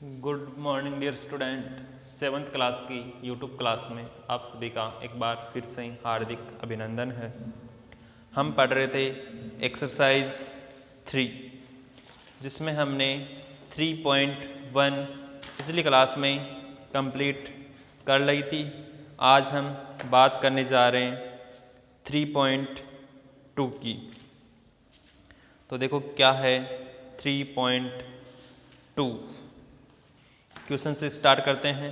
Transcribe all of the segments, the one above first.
Good morning dear student. Seventh class की YouTube class में आप सभी का एक बार फिर से हार्दिक अभिनंदन है। हम पढ़ रहे थे एक्सरसाइज 3 जिसमें हमने 3.1 पिछली क्लास में कंप्लीट कर ली थी। आज हम बात करने जा रहे हैं 3.2 की। तो देखो क्या है 3.2। क्वेश्चन से स्टार्ट करते हैं।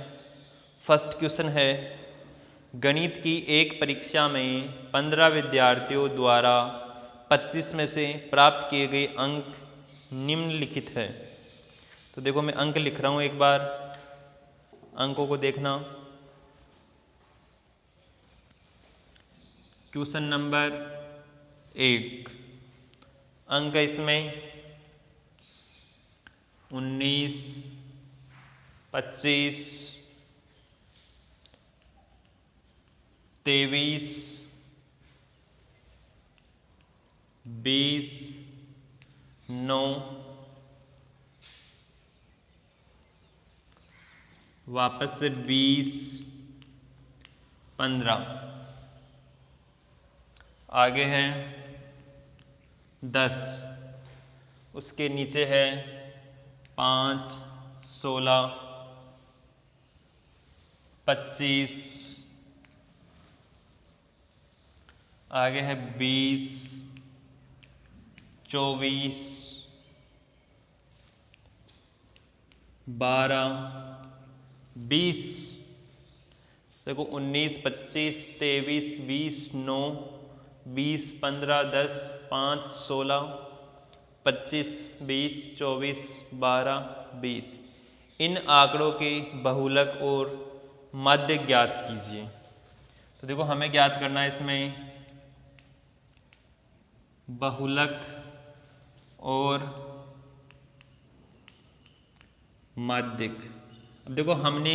फर्स्ट क्वेश्चन है, गणित की एक परीक्षा में 15 विद्यार्थियों द्वारा 25 में से प्राप्त किए गए अंक निम्नलिखित है। तो देखो मैं अंक लिख रहा हूँ, एक बार अंकों को देखना। क्वेश्चन नंबर 1, अंक इसमें 19, 25, 23, 20, 9, वापस से 20, 15, आगे है 10, उसके नीचे है 5, 16, 25, आगे है 20, 24, 12, 20। देखो 19, 25, 23, 20, 9, 20, 15, 10, 5, 16, 25, 20, 24, 12, 20। इन आंकड़ों के बहुलक और माध्य ज्ञात कीजिए। तो देखो हमें ज्ञात करना है इसमें बहुलक और माध्यक। अब देखो हमने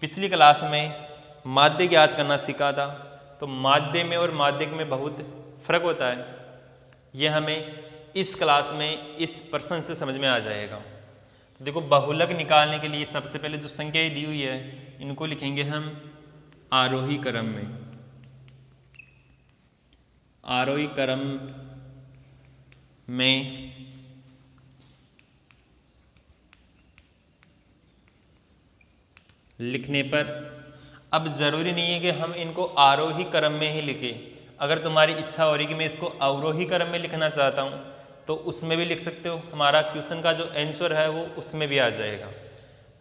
पिछली क्लास में माध्य ज्ञात करना सीखा था। तो माध्य में और माध्यक में बहुत फर्क होता है। यह हमें इस क्लास में इस प्रश्न से समझ में आ जाएगा। तो देखो बहुलक निकालने के लिए सबसे पहले जो संख्याएं दी हुई है इनको लिखेंगे हम आरोही क्रम में। आरोही क्रम में लिखने पर अब जरूरी नहीं है कि हम इनको आरोही क्रम में ही लिखें। अगर तुम्हारी इच्छा हो रही कि मैं इसको अवरोही क्रम में लिखना चाहता हूँ तो उसमें भी लिख सकते हो। हमारा क्वेश्चन का जो आंसर है वो उसमें भी आ जाएगा।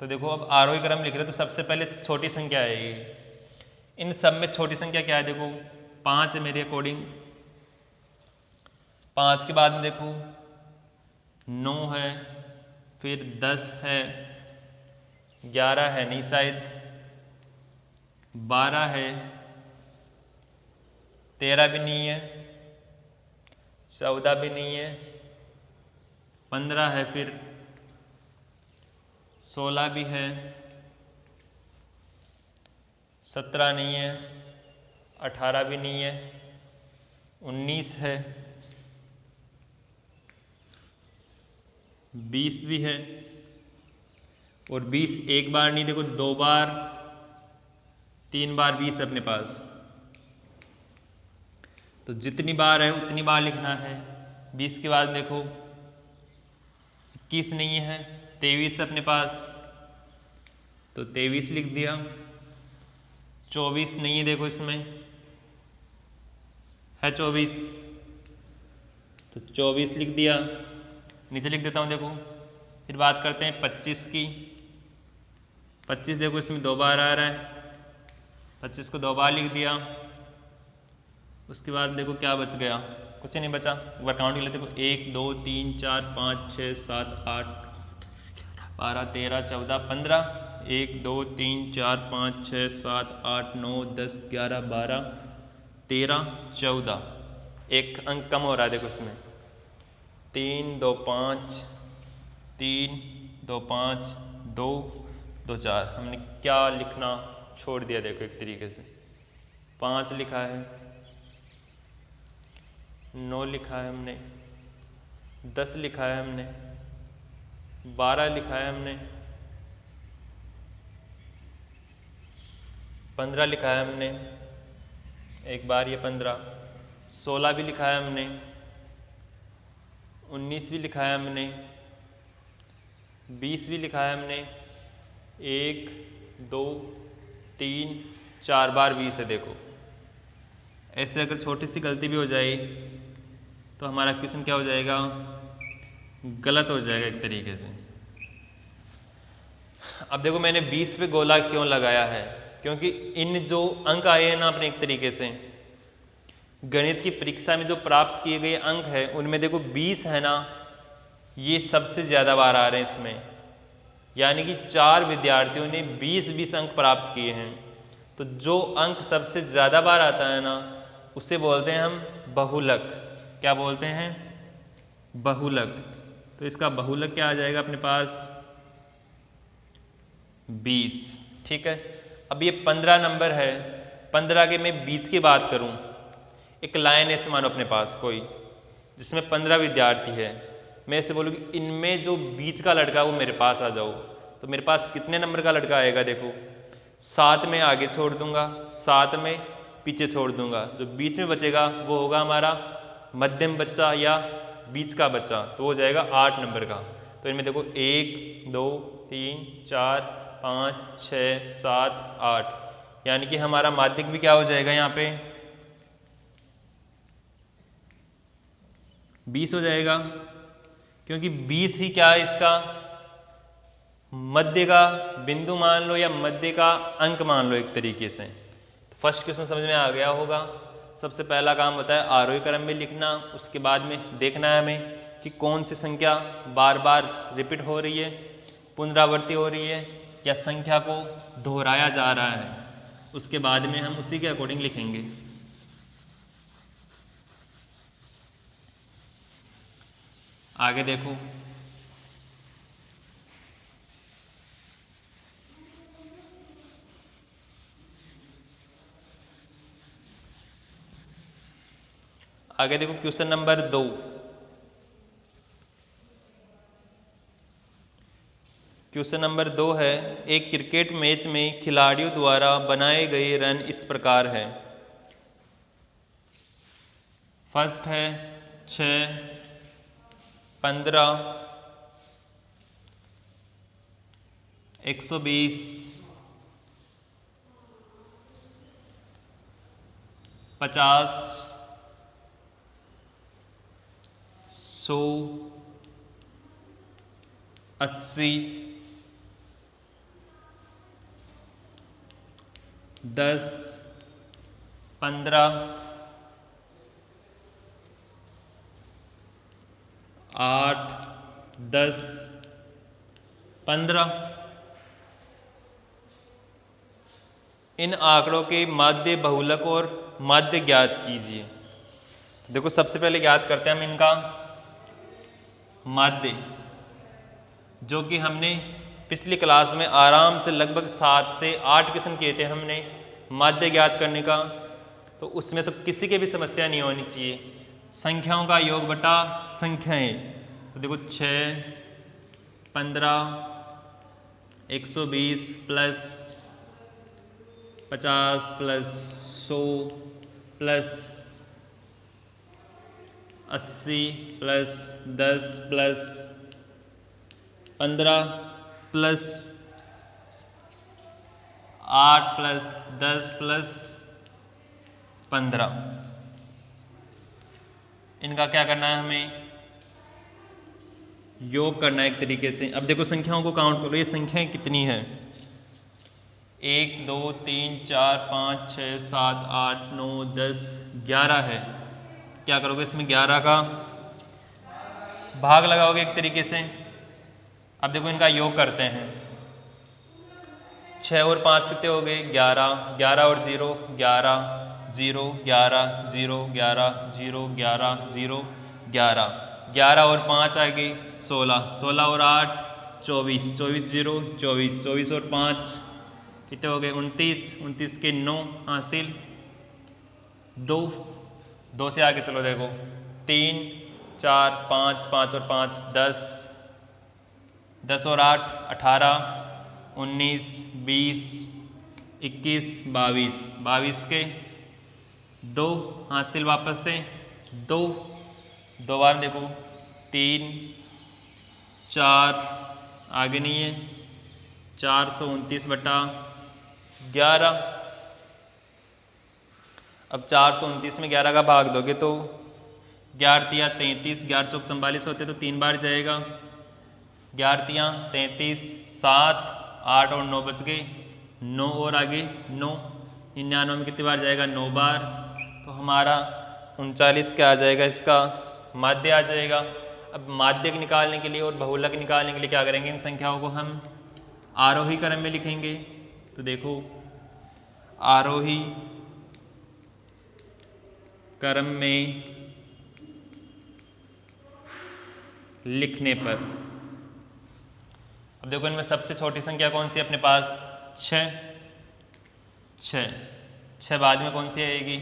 तो देखो अब आरोही क्रम लिख रहे तो सबसे पहले छोटी संख्या आएगी। इन सब में छोटी संख्या क्या है? देखो 5 है मेरे अकॉर्डिंग। 5 के बाद में देखो 9 है, फिर 10 है, 11 है नहीं शायद, 12 है, 13 भी नहीं है, 14 भी नहीं है, 15 है, फिर 16 भी है, 17 नहीं है, 18 भी नहीं है, 19 है, 20 भी है। और 20 एक बार नहीं, देखो 2 बार, 3 बार 20 अपने पास। तो जितनी बार है उतनी बार लिखना है। 20 के बाद देखो 21 नहीं है, 23 अपने पास, तो 23 लिख दिया। 24 नहीं है, देखो इसमें है 24, तो 24 लिख दिया। नीचे लिख देता हूँ देखो। फिर बात करते हैं 25 की। 25 देखो इसमें 2 बार आ रहा है, 25 को 2 बार लिख दिया। उसके बाद देखो क्या बच गया, कुछ नहीं बचा। एक बार काउंट कर लेते। देखो 1, 2, 3, 4, 5, 6, 7, 8, 12, 13, 14, 15। 1, 2, 3, 4, 5, 6, 7, 8, 9, 10, 11, 12, 13, 14। एक अंक कम हो रहा है देखो इसमें। 3, 2, 5, 3, 2, 5, 2, 2, 4। हमने क्या लिखना छोड़ दिया देखो एक तरीके से। 5 लिखा है, 9 लिखा है हमने, 10 लिखा है हमने, 12 लिखा है हमने, 15 लिखा है हमने, एक बार ये 15, 16 भी लिखा है हमने, 19 भी लिखा है हमने, 20 भी लिखा है हमने, 1 2 3 4 बार 20 है। देखो ऐसे अगर छोटी सी गलती भी हो जाए तो हमारा क्वेश्चन क्या हो जाएगा, गलत हो जाएगा एक तरीके से। अब देखो मैंने 20 पे गोला क्यों लगाया है, क्योंकि इन जो अंक आए हैं ना अपने एक तरीके से गणित की परीक्षा में जो प्राप्त किए गए अंक है उनमें देखो 20 है ना, ये सबसे ज़्यादा बार आ रहे हैं इसमें, यानी कि 4 विद्यार्थियों ने 20-20 अंक प्राप्त किए हैं। तो जो अंक सबसे ज़्यादा बार आता है ना उसे बोलते हैं हम बहुलक। क्या बोलते हैं, बहुलक। तो इसका बहुलक क्या आ जाएगा अपने पास, 20। ठीक है, अब ये 15 नंबर है, 15 के मैं 20 की बात करूं, एक लाइन ऐसे मानो अपने पास कोई जिसमें 15 विद्यार्थी है, मैं ऐसे बोलूँ कि इनमें जो बीच का लड़का वो मेरे पास आ जाओ, तो मेरे पास कितने नंबर का लड़का आएगा, देखो 7 में आगे छोड़ दूंगा, 7 में पीछे छोड़ दूंगा, जो बीच में बचेगा वो होगा हमारा मध्यम बच्चा या बीच का बच्चा, तो हो जाएगा 8 नंबर का। तो इनमें देखो 1 2 3 4 5 6 7 8, यानी कि हमारा माध्यिक भी क्या हो जाएगा यहाँ पे 20 हो जाएगा, क्योंकि 20 ही क्या है इसका मध्य का बिंदु मान लो या मध्य का अंक मान लो एक तरीके से। तो फर्स्ट क्वेश्चन समझ में आ गया होगा। सबसे पहला काम होता है आरोही क्रम में लिखना, उसके बाद में देखना है हमें कि कौन सी संख्या बार बार रिपीट हो रही है, पुनरावृत्ति हो रही है या संख्या को दोहराया जा रहा है, उसके बाद में हम उसी के अकॉर्डिंग लिखेंगे। आगे देखो, आगे देखो क्वेश्चन नंबर 2। क्वेश्चन नंबर 2 है, एक क्रिकेट मैच में खिलाड़ियों द्वारा बनाए गए रन इस प्रकार है। फर्स्ट है 6 15 120 50 100 80 10 15 8 10 15। इन आंकड़ों के माध्य बहुलक और माध्य ज्ञात कीजिए। देखो सबसे पहले ज्ञात करते हैं हम इनका माध्य, जो कि हमने पिछली क्लास में आराम से लगभग 7 से 8 क्वेश्चन किए थे हमने माध्य ज्ञात करने का, तो उसमें तो किसी के भी समस्या नहीं होनी चाहिए। संख्याओं का योग बटा संख्याएं, तो देखो 6 15 120 plus 50 plus 100 plus 80 plus 10 plus 15 plus 8 plus 10 plus 15। इनका क्या करना है, हमें योग करना है एक तरीके से। अब देखो संख्याओं को काउंट करो, ये संख्याएं कितनी हैं, 1 2 3 4 5 6 7 8 9 10 11 है। क्या करोगे इसमें 11 का भाग लगाओगे एक तरीके से। अब देखो इनका योग करते हैं, 6 और 5 कितने हो गए 11, 11 और 0 11 0 11 0 11 0 11 0 11, 11 और 5 आ गई 16, 16 और 8 24, 24 0 24, 24 और 5 कितने हो गए 29, 29 के 9 हासिल 2, 2 से आगे चलो, देखो 3 4 5, 5 और 5 10, 10 और 8 18 19 20 21, 22, 22 के 2 हासिल वापस से 2 दो बार देखो 3 4 आगे नहीं है 429/11। अब 429 में 11 का भाग दोगे तो 11 तिया 33, 11 चौक 44 होते तो 3 बार जाएगा। 11 तिया 33, 7 8 और 9 बच गए, 9 और आगे 9, 99 में कितनी बार जाएगा 9 बार। तो हमारा 39 क्या आ जाएगा, इसका माध्य आ जाएगा। अब माध्यक निकालने के लिए और बहुलक निकालने के लिए क्या करेंगे, इन संख्याओं को हम आरोही क्रम में लिखेंगे। तो देखो आरोही क्रम में लिखने पर, अब देखो इनमें सबसे छोटी संख्या कौन सी है अपने पास 6, 6 बाद में कौन सी आएगी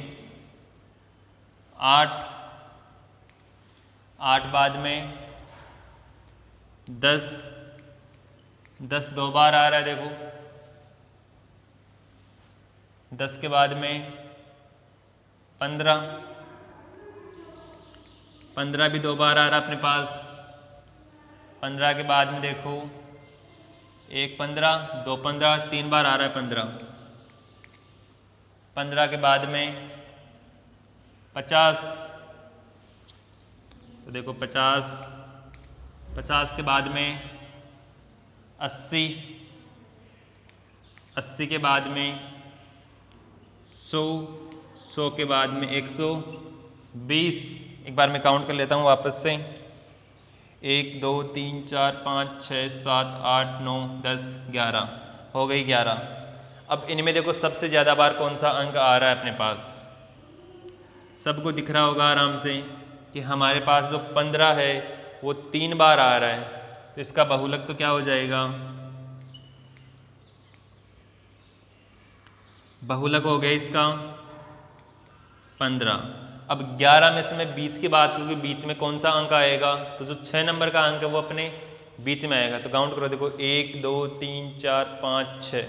8, 8 बाद में 10, 10 दो बार आ रहा है देखो, 10 के बाद में 15, 15 भी दो बार आ रहा है अपने पास। 15 के बाद में देखो 1 15, 2 15, 3 बार आ रहा है 15। 15 के बाद में 50, तो देखो 50, 50 के बाद में 80, 80 के बाद में 100, 100 के बाद में 120। एक बार मैं काउंट कर लेता हूँ वापस से 1 2 3 4 5 6 7 8 9 10 11 हो गई 11। अब इनमें देखो सबसे ज़्यादा बार कौन सा अंक आ रहा है अपने पास, सबको दिख रहा होगा आराम से कि हमारे पास जो 15 है वो 3 बार आ रहा है। तो इसका बहुलक तो क्या हो जाएगा, बहुलक हो गया इसका 15। अब 11 में से मैं बीच की बात करूँ कि बीच में कौन सा अंक आएगा, तो जो 6 नंबर का अंक है वो अपने बीच में आएगा। तो काउंट करो देखो 1 2 3 4 5 6।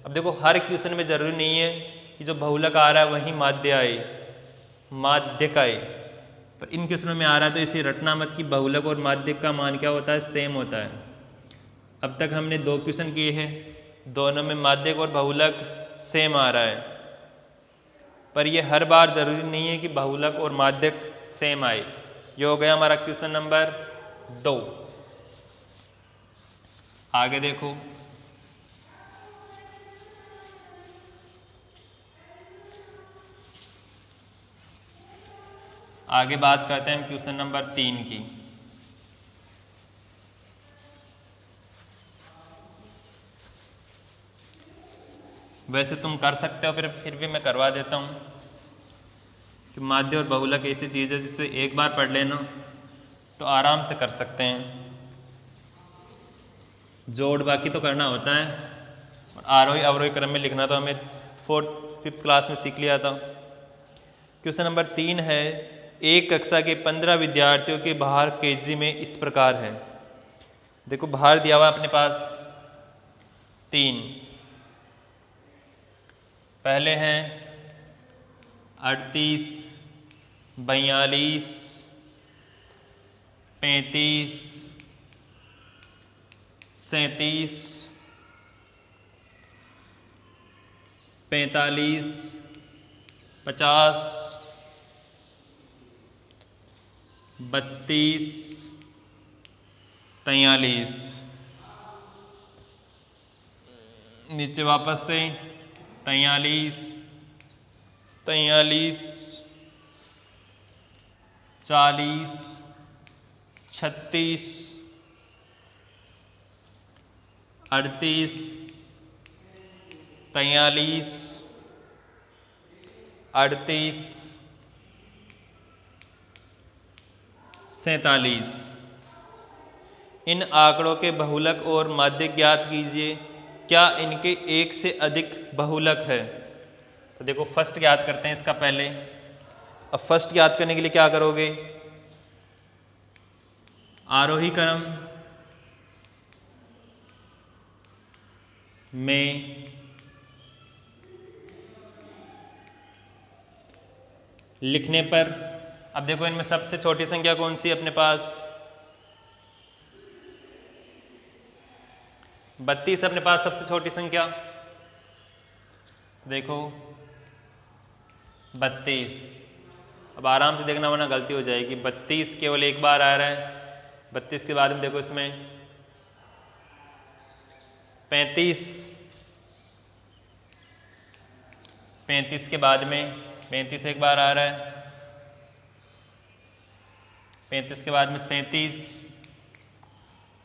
अब देखो हर क्वेश्चन में ज़रूरी नहीं है कि जो बहुलक आ रहा है वही माध्य आए, माध्यक आए, पर इन क्वेश्चनों में आ रहा है तो इसे रटना मत कि बहुलक और माध्यक का मान क्या होता है, सेम होता है। अब तक हमने 2 क्वेश्चन किए हैं, दोनों में माध्यक और बहुलक सेम आ रहा है, पर ये हर बार ज़रूरी नहीं है कि बहुलक और माध्यक सेम आए। ये हो गया हमारा क्वेश्चन नंबर 2। आगे देखो आगे बात करते हैं हम क्वेश्चन नंबर 3 की। वैसे तुम कर सकते हो, फिर भी मैं करवा देता हूँ कि माध्य और बहुलक ऐसी चीज़ है जिसे एक बार पढ़ लेना तो आराम से कर सकते हैं। जोड़ बाकी तो करना होता है, और आरोही अवरोही क्रम में लिखना तो हमें 4th 5th क्लास में सीख लिया था। क्वेश्चन नंबर 3 है, एक कक्षा के 15 विद्यार्थियों के भार केजी में इस प्रकार है। देखो भार दिया हुआ अपने पास 3, पहले हैं 38, 42, 35, 37, 45, 50, 32, 43। नीचे वापस से 43, 43, 40, 36, 38, 43, 38, 47। इन आंकड़ों के बहुलक और माध्यक ज्ञात कीजिए, क्या इनके एक से अधिक बहुलक है। तो देखो फर्स्ट ज्ञात करते हैं इसका पहले। अब फर्स्ट ज्ञात करने के लिए क्या करोगे, आरोही क्रम में लिखने पर अब देखो इनमें सबसे छोटी संख्या कौन सी है अपने पास? 32 अपने पास सबसे छोटी संख्या। देखो 32, अब आराम से देखना वरना गलती हो जाएगी। 32 केवल एक बार आ रहा है। 32 के बाद में देखो इसमें 35, 35 के बाद में 35 एक बार आ रहा है। 35 के बाद में 37,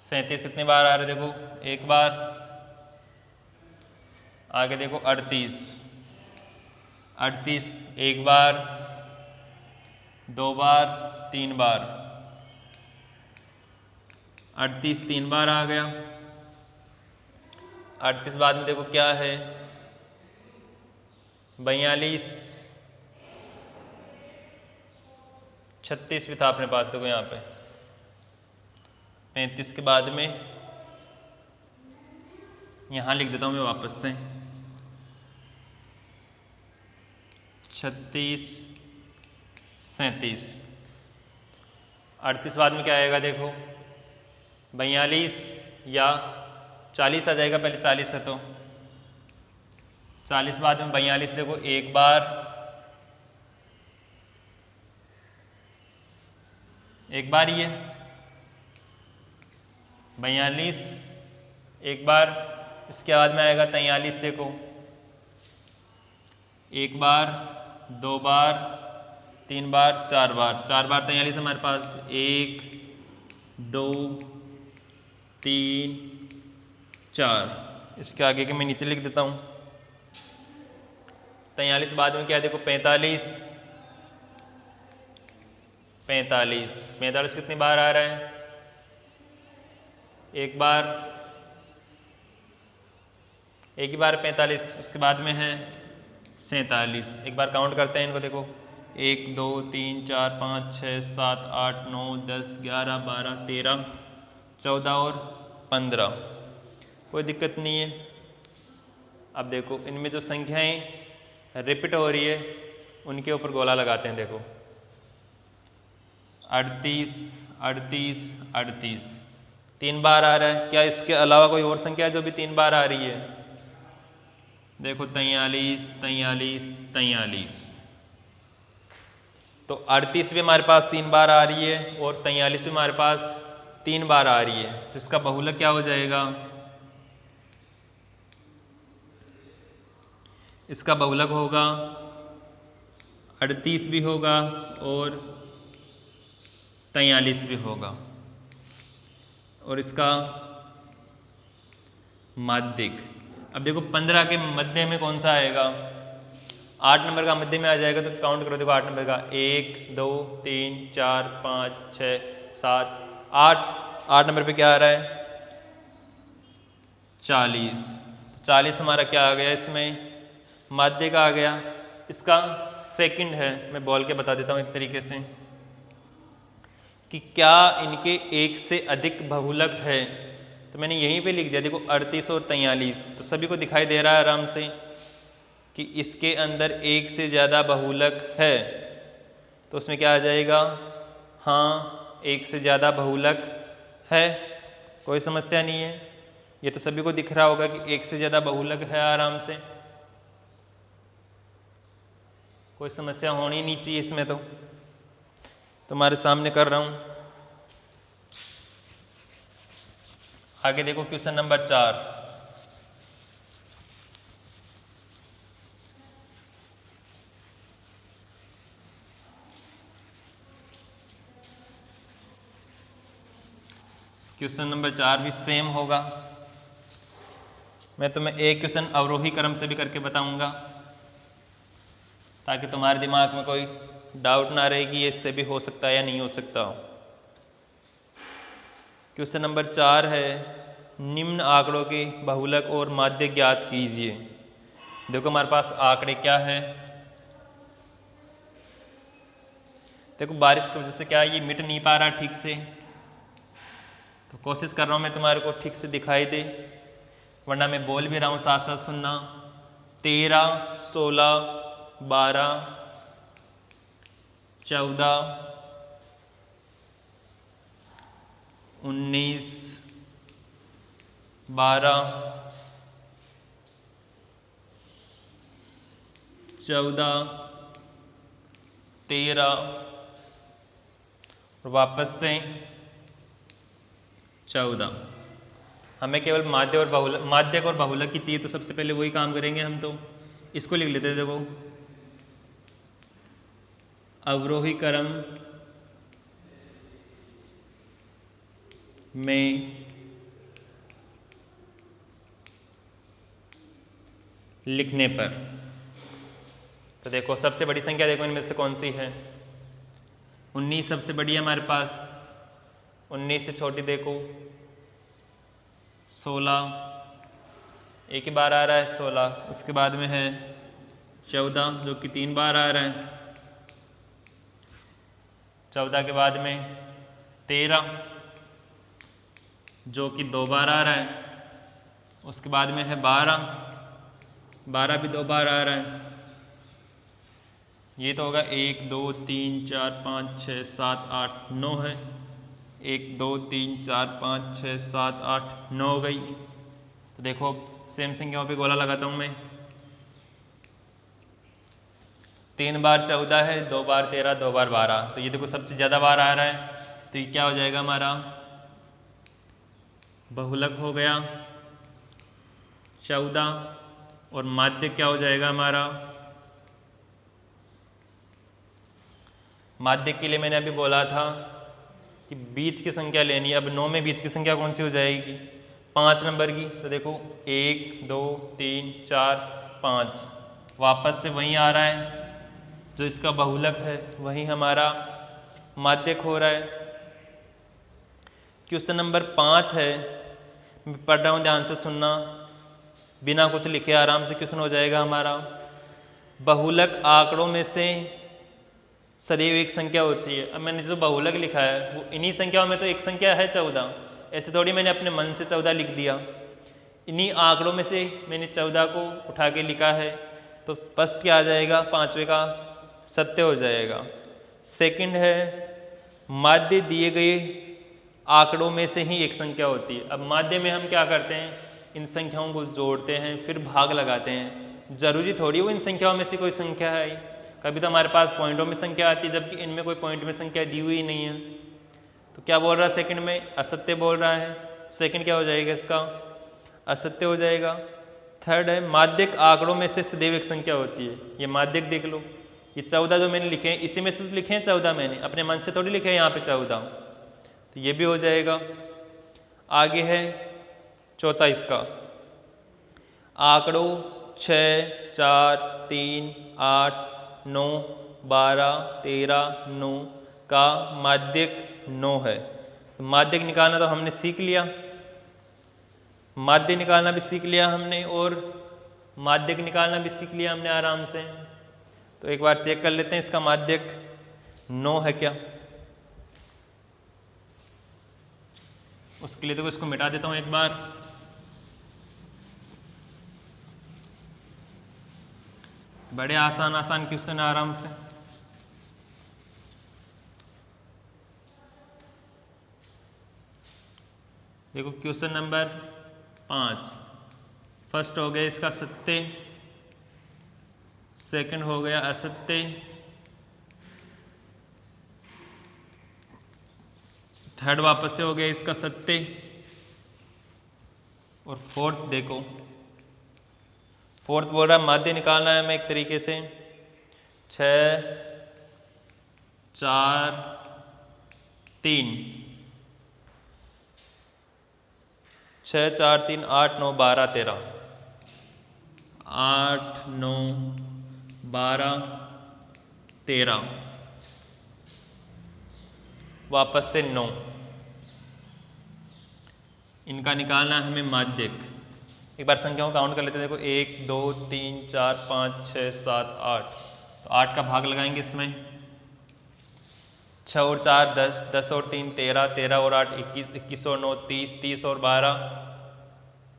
37 कितने बार आ रहा है? देखो एक बार। आगे देखो 38, 38 एक बार, दो बार, तीन बार। 38 तीन बार आ गया। 38 बाद में देखो क्या है? 42, 36 भी था अपने पास। देखो यहाँ पे 35 के बाद में यहाँ लिख देता हूँ मैं वापस से 36, 37। 38 बाद में क्या आएगा? देखो 42 या 40 आ जाएगा। पहले 40 है तो 40 बाद में 42 देखो एक बार, एक बार ही है 42 एक बार। इसके बाद में आएगा 43 देखो एक बार, दो बार, तीन बार, चार बार। चार बार 43 हमारे पास। 1 2 3 4। इसके आगे के मैं नीचे लिख देता हूँ। 43 बाद में क्या है? देखो 45, 45, 45 कितनी बार आ रहा है? एक बार, एक ही बार 45। उसके बाद में है 47। एक बार काउंट करते हैं इनको। देखो 1 2 3 4 5 6 7 8 9 10 11 12 13 14 और 15। कोई दिक्कत नहीं है। अब देखो इनमें जो संख्याएं रिपीट हो रही है उनके ऊपर गोला लगाते हैं। देखो 38, 38, 38 तीन बार आ रहा है। क्या इसके अलावा कोई और संख्या है जो भी तीन बार आ रही है? देखो 43, 43, 43। तो 38 भी हमारे पास तीन बार आ रही है और 43 भी हमारे पास तीन बार आ रही है। तो इसका बहुलक क्या हो जाएगा? इसका बहुलक होगा 38 भी होगा और 43 भी होगा। और इसका माध्यिक, अब देखो 15 के मध्य में कौन सा आएगा? 8 नंबर का मध्य में आ जाएगा। तो काउंट करो। देखो 8 नंबर का 1 2 3 4 5 6 7 8। 8 नंबर पे क्या आ रहा है? 40। 40 हमारा क्या आ गया? इसमें माध्यिक आ गया। इसका सेकंड है, मैं बोल के बता देता हूँ एक तरीके से कि क्या इनके एक से अधिक बहुलक है। तो मैंने यहीं पे लिख दिया। देखो 38 और 43 तो सभी को दिखाई दे रहा है आराम से कि इसके अंदर एक से ज़्यादा बहुलक है। तो उसमें क्या आ जाएगा? हाँ, एक से ज़्यादा बहुलक है, कोई समस्या नहीं है। ये तो सभी को दिख रहा होगा कि एक से ज़्यादा बहुलक है आराम से, कोई समस्या होनी नहीं चाहिए इसमें। तो तुम्हारे सामने कर रहा हूँ। आगे देखो क्वेश्चन नंबर 4। क्वेश्चन नंबर 4 भी सेम होगा। मैं तुम्हें एक क्वेश्चन अवरोही क्रम से भी करके बताऊंगा ताकि तुम्हारे दिमाग में कोई डाउट ना रहे कि ये इससे भी हो सकता है या नहीं हो सकता। क्वेश्चन नंबर 4 है, निम्न आंकड़ों के बहुलक और माध्य ज्ञात कीजिए। देखो हमारे पास आंकड़े क्या है? देखो बारिश की वजह से क्या ये मिट नहीं पा रहा ठीक से, तो कोशिश कर रहा हूँ मैं तुम्हारे को ठीक से दिखाई दे, वरना मैं बोल भी रहा हूँ साथ साथ सुनना। 13, 16, 12, 14, 19, 12, 14, 13 और वापस से 14। हमें केवल माध्यक और बहुलक की चाहिए, तो सबसे पहले वही काम करेंगे हम। तो इसको लिख लेते हैं। देखो, अवरोही क्रम में लिखने पर, तो देखो सबसे बड़ी संख्या देखो इनमें से कौन सी है? 19 सबसे बड़ी है हमारे पास। 19 से छोटी देखो 16, एक ही बार आ रहा है 16। उसके बाद में है 14 जो कि 3 बार आ रहा है। 14 के बाद में 13 जो कि 2 बार आ रहा है। उसके बाद में है 12, 12 भी 2 बार आ रहा है। ये तो होगा 1 2 3 4 5 6 7 8 9 है। 1 2 3 4 5 6 7 8 9 हो गई। तो देखो सेम संख्याओं पे गोला लगाता हूँ मैं। 3 बार 14 है, 2 बार 13, 2 बार 12। तो ये देखो सबसे ज़्यादा बार आ रहा है। तो ये क्या हो जाएगा? हमारा बहुलक हो गया 14। और माध्य क्या हो जाएगा हमारा? माध्य के लिए मैंने अभी बोला था कि बीच की संख्या लेनी है। अब 9 में बीच की संख्या कौन सी हो जाएगी? 5 नंबर की। तो देखो 1 2 3 4 5 वापस से वहीं आ रहा है जो इसका बहुलक है, वहीं हमारा माध्यक हो रहा है। क्वेश्चन नंबर 5 है, मैं पढ़ रहा हूँ, ध्यान से सुनना, बिना कुछ लिखे आराम से क्वेश्चन हो जाएगा हमारा। बहुलक आंकड़ों में से सदैव एक संख्या होती है। अब मैंने जो बहुलक लिखा है वो इन्हीं संख्याओं में तो एक संख्या है 14। ऐसे थोड़ी मैंने अपने मन से 14 लिख दिया। इन्हीं आंकड़ों में से मैंने 14 को उठा के लिखा है। तो फर्स्ट क्या आ जाएगा? 5वें का सत्य हो जाएगा। सेकंड है, माध्य दिए गए आंकड़ों में से ही एक संख्या होती है। अब माध्य में हम क्या करते हैं? इन संख्याओं को जोड़ते हैं, फिर भाग लगाते हैं। जरूरी थोड़ी वो इन संख्याओं में से कोई संख्या है। कभी तो हमारे पास पॉइंटों में संख्या आती है, जबकि इनमें कोई पॉइंट में संख्या दी हुई नहीं है। तो क्या बोल रहा है सेकंड में? असत्य बोल रहा है। सेकंड क्या हो जाएगा इसका? असत्य हो जाएगा। थर्ड है, माध्यक आंकड़ों में से सदैव एक संख्या होती है। ये माध्यक देख लो, ये 14 जो मैंने लिखे हैं इसी में से लिखे हैं 14, मैंने अपने मन से थोड़ी लिखे हैं यहाँ पे 14। तो ये भी हो जाएगा। आगे है चौथा इसका, आंकड़ों 6 4 3 8 9 12 13 9 का माध्यक 9 है। तो माध्यक निकालना तो हमने सीख लिया, माध्य निकालना भी सीख लिया हमने, और माध्यक निकालना भी सीख लिया हमने आराम से। तो एक बार चेक कर लेते हैं इसका माध्यक 9 है क्या। उसके लिए तो इसको मिटा देता हूँ एक बार। बड़े आसान आसान क्वेश्चन है आराम से। देखो क्वेश्चन नंबर 5, फर्स्ट हो गया इसका सत्य, सेकंड हो गया असत्य, थर्ड वापस से हो गया इसका सत्य, और फोर्थ देखो, फोर्थ बोल रहा है माध्य निकालना है हमें एक तरीके से। 6 4 3 6 4 3 8 9 12 13 8 9 12 13 वापस से 9। इनका निकालना है हमें माध्यक। एक बार संख्याओं को काउंट कर लेते हैं। देखो 1 2 3 4 5 6 7 8। तो 8 का भाग लगाएंगे इसमें। 6 और 4 10, 10 और 3 13, 13 और 8 21, 21 और 9 30, 30 और 12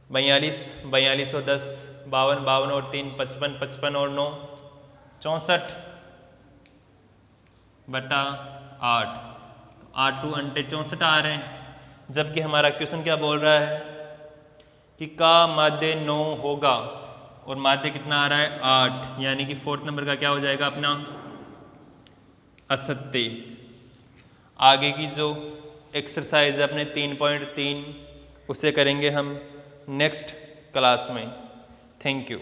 42, 42 और 10 52, 52 और 3 55, 55 और 9 64, बटा 8, 8 टू अंटे 64 आ रहे हैं। जबकि हमारा क्वेश्चन क्या बोल रहा है कि का माध्य 9 होगा और माध्य कितना आ रहा है 8, यानी कि 4th नंबर का क्या हो जाएगा अपना असत्य। आगे की जो एक्सरसाइज है अपने 3.3 उसे करेंगे हम नेक्स्ट क्लास में। Thank you.